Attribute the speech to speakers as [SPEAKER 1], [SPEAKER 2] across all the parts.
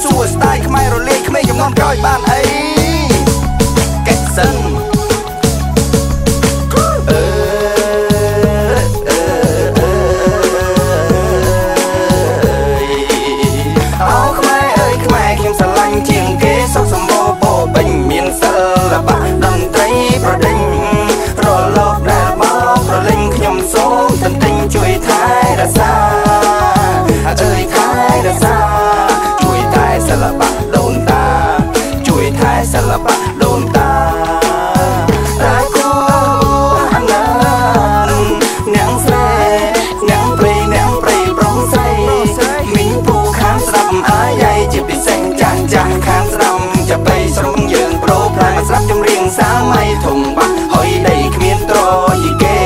[SPEAKER 1] សួរស្ដាយខ្មែររលាយក្មេងចំនួនក្រោយបានអីកេសិនជាងគេសុខសម្បូរពោពេញមានសិល្បៈតន្ត្រីប្រដេញរលកដែលបោកប្រលេងខ្ញុំសូមទន្ទិញជួយថែរក្សាអើយថែរក្សាជួយថែសិល្បៈដូនតាជួយថែសិល្បៈដូនតាតែគូអណានអ្នកស្រីអ្នកព្រៃប្រុសស្រីមីងពូខាងស្ដាប់អាយ៉ៃជាពិសេសចាស់ខាងស្ដាំចាប់បីស្រងយើងប្រូផ្លែមកស្ដាប់ចម្រៀងសាមៃធំបាក់ហុយដីគ្មានត្រយីគេ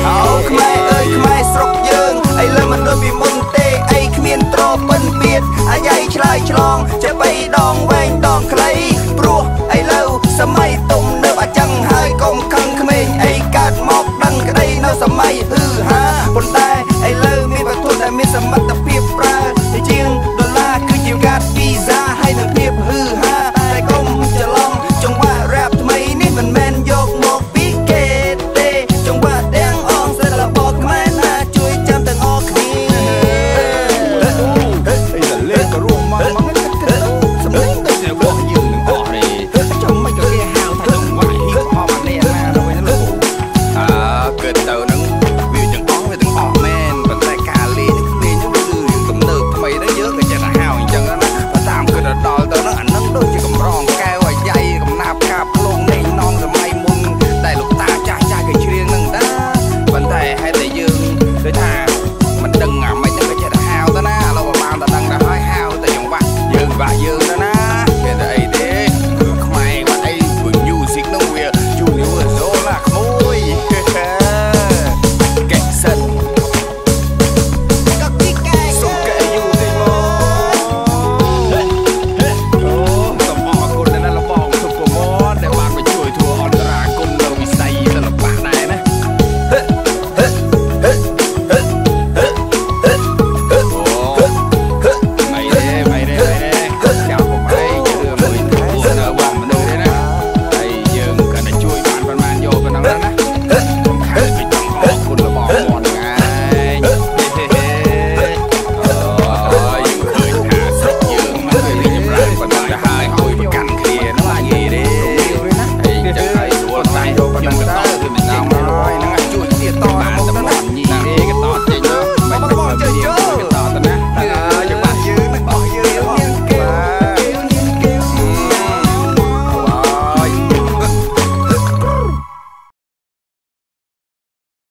[SPEAKER 1] អូខ្មែរអើយខ្មែរស្រុកយើងឥឡូវមិនដូចពីមុនទេអីគ្មានត្រពិនពៀតអាយ៉ៃឆ្លើយឆ្លង